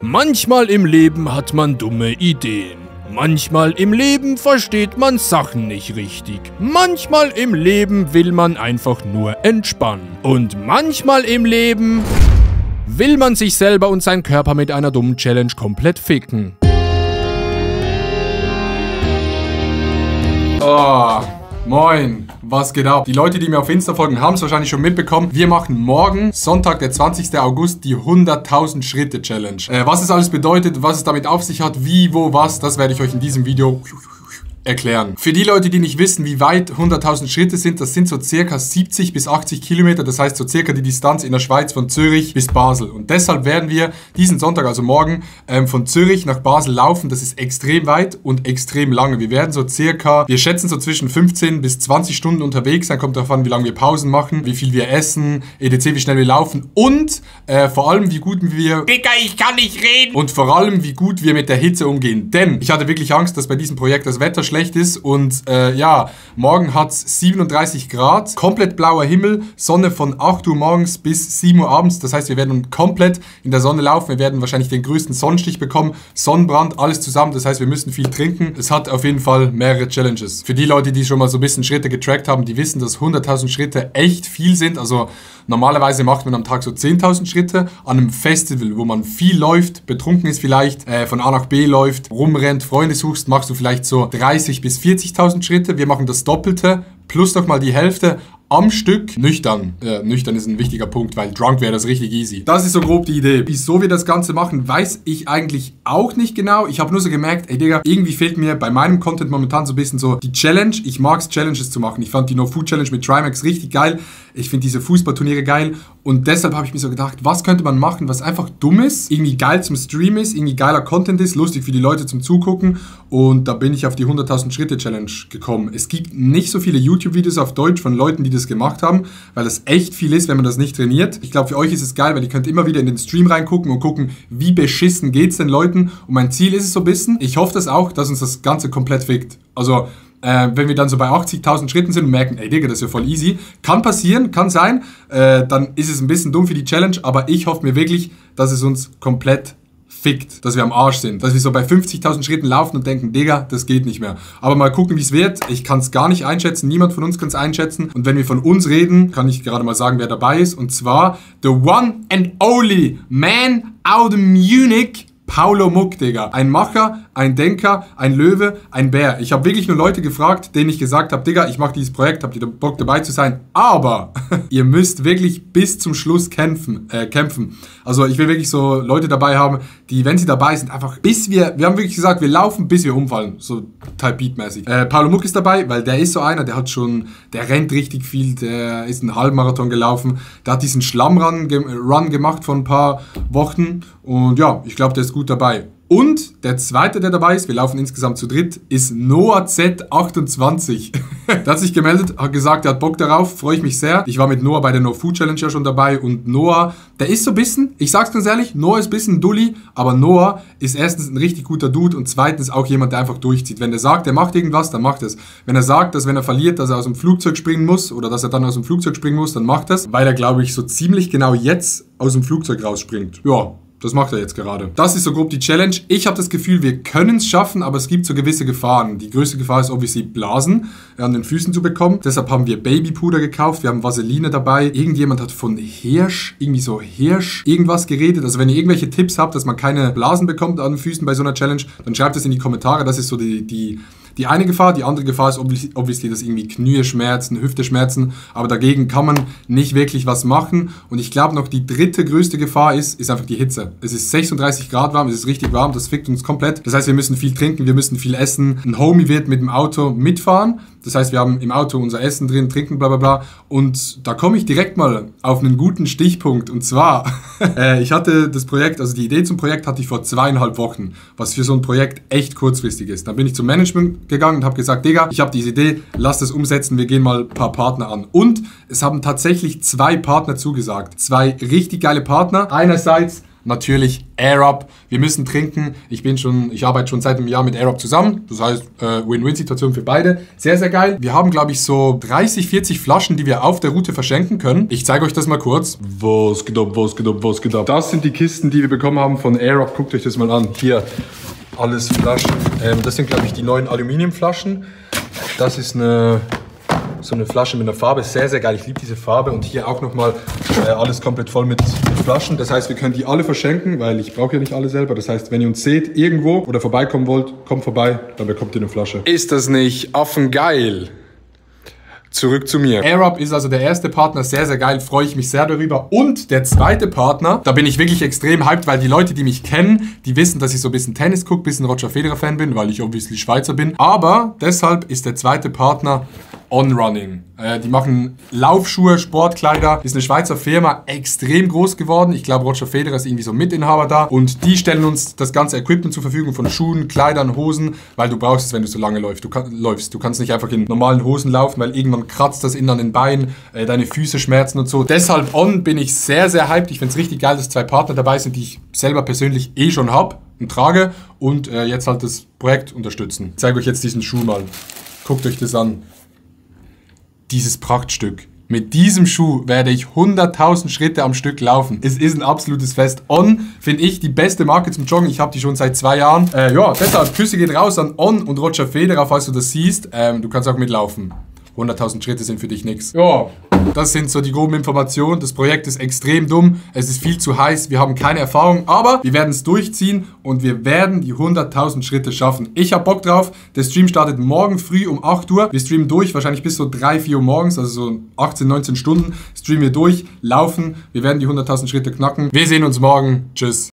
Manchmal im Leben hat man dumme Ideen. Manchmal im Leben versteht man Sachen nicht richtig. Manchmal im Leben will man einfach nur entspannen. Und manchmal im Leben will man sich selber und seinen Körper mit einer dummen Challenge komplett ficken. Oh, moin, was geht ab? Die Leute, die mir auf Insta folgen, haben es wahrscheinlich schon mitbekommen. Wir machen morgen, Sonntag, der 20. August, die 100.000 Schritte Challenge. Was es alles bedeutet, was es damit auf sich hat, wie, wo, was, das werde ich euch in diesem Video erklären. Für die Leute, die nicht wissen, wie weit 100.000 Schritte sind, das sind so circa 70 bis 80 Kilometer, das heißt so circa die Distanz in der Schweiz von Zürich bis Basel. Und deshalb werden wir diesen Sonntag, also morgen, von Zürich nach Basel laufen. Das ist extrem weit und extrem lange. Wir werden so circa, wir schätzen so zwischen 15 bis 20 Stunden unterwegs sein, kommt darauf an, wie lange wir Pausen machen, wie viel wir essen, etc., wie schnell wir laufen und vor allem, wie gut wir... Digga, ich kann nicht reden! Und vor allem, wie gut wir mit der Hitze umgehen. Denn ich hatte wirklich Angst, dass bei diesem Projekt das Wetter schlecht ist und ja, morgen hat es 37 Grad, komplett blauer Himmel, Sonne von 8 Uhr morgens bis 7 Uhr abends, das heißt, wir werden komplett in der Sonne laufen, wir werden wahrscheinlich den größten Sonnenstich bekommen, Sonnenbrand, alles zusammen, das heißt, wir müssen viel trinken. Es hat auf jeden Fall mehrere Challenges. Für die Leute, die schon mal so ein bisschen Schritte getrackt haben, die wissen, dass 100.000 Schritte echt viel sind, also normalerweise macht man am Tag so 10.000 Schritte an einem Festival, wo man viel läuft, betrunken ist vielleicht, von A nach B läuft, rumrennt, Freunde suchst, machst du vielleicht so 30.000 bis 40.000 Schritte. Wir machen das Doppelte, plus nochmal die Hälfte am Stück nüchtern. Nüchtern ist ein wichtiger Punkt, weil drunk wäre das richtig easy. Das ist so grob die Idee. Wieso wir das Ganze machen, weiß ich eigentlich auch nicht genau. Ich habe nur so gemerkt, ey Digga, irgendwie fehlt mir bei meinem Content momentan so ein bisschen so die Challenge. Ich mag es, Challenges zu machen. Ich fand die No Food Challenge mit Trimax richtig geil. Ich finde diese Fußballturniere geil. Und deshalb habe ich mir so gedacht, was könnte man machen, was einfach dumm ist, irgendwie geil zum Stream ist, irgendwie geiler Content ist, lustig für die Leute zum Zugucken. Und da bin ich auf die 100.000 Schritte Challenge gekommen. Es gibt nicht so viele YouTube-Videos auf Deutsch von Leuten, die das gemacht haben, weil das echt viel ist, wenn man das nicht trainiert. Ich glaube, für euch ist es geil, weil ihr könnt immer wieder in den Stream reingucken und gucken, wie beschissen geht's den Leuten. Und mein Ziel ist es so ein bisschen, ich hoffe das auch, dass uns das Ganze komplett fickt. Also, wenn wir dann so bei 80.000 Schritten sind und merken, ey Digga, das ist ja voll easy. Kann passieren, kann sein. Dann ist es ein bisschen dumm für die Challenge, aber ich hoffe mir wirklich, dass es uns komplett fickt, dass wir am Arsch sind. Dass wir so bei 50.000 Schritten laufen und denken, Digga, das geht nicht mehr. Aber mal gucken, wie es wird. Ich kann es gar nicht einschätzen. Niemand von uns kann es einschätzen. Und wenn wir von uns reden, kann ich gerade mal sagen, wer dabei ist. Und zwar the one and only man out of Munich, Paulo Muck, Digga. Ein Macher, ein Denker, ein Löwe, ein Bär. Ich habe wirklich nur Leute gefragt, denen ich gesagt habe, Digga, ich mache dieses Projekt, habt ihr Bock dabei zu sein? Aber ihr müsst wirklich bis zum Schluss kämpfen. Also ich will wirklich so Leute dabei haben, die, wenn sie dabei sind, einfach wir haben wirklich gesagt, wir laufen, bis wir umfallen. So Type Beat-mäßig. Paulo Muck ist dabei, weil der ist so einer, der rennt richtig viel, der ist einen Halbmarathon gelaufen, der hat diesen Schlammrun gemacht vor ein paar Wochen und ja, ich glaube, der ist gut dabei. Und der zweite, der dabei ist, wir laufen insgesamt zu dritt, ist Noah Z28. Der hat sich gemeldet, hat gesagt, er hat Bock darauf, freue ich mich sehr. Ich war mit Noah bei der No Food Challenge ja schon dabei und Noah, der ist so ein bisschen, ich sag's ganz ehrlich, Noah ist ein bisschen Dulli, aber Noah ist erstens ein richtig guter Dude und zweitens auch jemand, der einfach durchzieht. Wenn er sagt, er macht irgendwas, dann macht er es. Wenn er sagt, dass wenn er verliert, dass er aus dem Flugzeug springen muss oder dass er dann aus dem Flugzeug springen muss, dann macht er es, weil er, glaube ich, so ziemlich genau jetzt aus dem Flugzeug rausspringt. Ja. Das macht er jetzt gerade. Das ist so grob die Challenge. Ich habe das Gefühl, wir können es schaffen, aber es gibt so gewisse Gefahren. Die größte Gefahr ist obviously Blasen an den Füßen zu bekommen. Deshalb haben wir Babypuder gekauft. Wir haben Vaseline dabei. Irgendjemand hat von Hirsch irgendwas geredet. Also wenn ihr irgendwelche Tipps habt, dass man keine Blasen bekommt an den Füßen bei so einer Challenge, dann schreibt es in die Kommentare. Das ist so die eine Gefahr. Die andere Gefahr ist obviously, dass irgendwie Knie schmerzen, Hüfte schmerzen. Aber dagegen kann man nicht wirklich was machen. Und ich glaube noch, die dritte größte Gefahr ist einfach die Hitze. Es ist 36 Grad warm, es ist richtig warm, das fickt uns komplett. Das heißt, wir müssen viel trinken, wir müssen viel essen. Ein Homie wird mit dem Auto mitfahren. Das heißt, wir haben im Auto unser Essen drin, trinken, bla bla bla. Und da komme ich direkt mal auf einen guten Stichpunkt. Und zwar, ich hatte das Projekt, also die Idee zum Projekt hatte ich vor 2,5 Wochen, was für so ein Projekt echt kurzfristig ist. Dann bin ich zum Management gegangen und habe gesagt, Digga, ich habe diese Idee, lass das umsetzen, wir gehen mal ein paar Partner an. Und es haben tatsächlich 2 Partner zugesagt. 2 richtig geile Partner. Einerseits natürlich Aerob. Wir müssen trinken. Ich arbeite schon seit einem Jahr mit Aerob zusammen. Das heißt, Win-Win-Situation für beide. Sehr, sehr geil. Wir haben, glaube ich, so 30, 40 Flaschen, die wir auf der Route verschenken können. Ich zeige euch das mal kurz. Was geht ab? Das sind die Kisten, die wir bekommen haben von Aerob. Guckt euch das mal an. Hier, alles Flaschen. Das sind, glaube ich, die neuen Aluminiumflaschen. Das ist so eine Flasche mit einer Farbe, sehr, sehr geil. Ich liebe diese Farbe und hier auch nochmal alles komplett voll mit Flaschen. Das heißt, wir können die alle verschenken, weil ich brauche ja nicht alle selber. Das heißt, wenn ihr uns seht irgendwo oder vorbeikommen wollt, kommt vorbei, dann bekommt ihr eine Flasche. Ist das nicht affengeil? Zurück zu mir. Aerob ist also der erste Partner, sehr, sehr geil, freue ich mich sehr darüber. Und der zweite Partner, da bin ich wirklich extrem hyped, weil die Leute, die mich kennen, die wissen, dass ich so ein bisschen Tennis gucke, ein bisschen Roger Federer Fan bin, weil ich obviously Schweizer bin. Aber deshalb ist der zweite Partner On Running. Die machen Laufschuhe, Sportkleider. Ist eine Schweizer Firma, extrem groß geworden. Ich glaube, Roger Federer ist irgendwie so Mitinhaber da. Und die stellen uns das ganze Equipment zur Verfügung von Schuhen, Kleidern, Hosen, weil du brauchst es, wenn du so lange läufst. Du kannst nicht einfach in normalen Hosen laufen, weil irgendwann kratzt das innen an den Beinen, deine Füße schmerzen und so. Deshalb On bin ich sehr, sehr hyped. Ich finde es richtig geil, dass zwei Partner dabei sind, die ich selber persönlich schon habe und trage und jetzt halt das Projekt unterstützen. Ich zeige euch jetzt diesen Schuh mal. Guckt euch das an. Dieses Prachtstück. Mit diesem Schuh werde ich 100.000 Schritte am Stück laufen. Es ist ein absolutes Fest. On finde ich die beste Marke zum Joggen. Ich habe die schon seit 2 Jahren. Ja, deshalb Küsse gehen raus an On und Roger Federer, falls du das siehst. Du kannst auch mitlaufen. 100.000 Schritte sind für dich nichts. Ja, das sind so die groben Informationen. Das Projekt ist extrem dumm. Es ist viel zu heiß. Wir haben keine Erfahrung. Aber wir werden es durchziehen und wir werden die 100.000 Schritte schaffen. Ich habe Bock drauf. Der Stream startet morgen früh um 8 Uhr. Wir streamen durch, wahrscheinlich bis so 3, 4 Uhr morgens. Also so 18, 19 Stunden streamen wir durch, laufen. Wir werden die 100.000 Schritte knacken. Wir sehen uns morgen. Tschüss.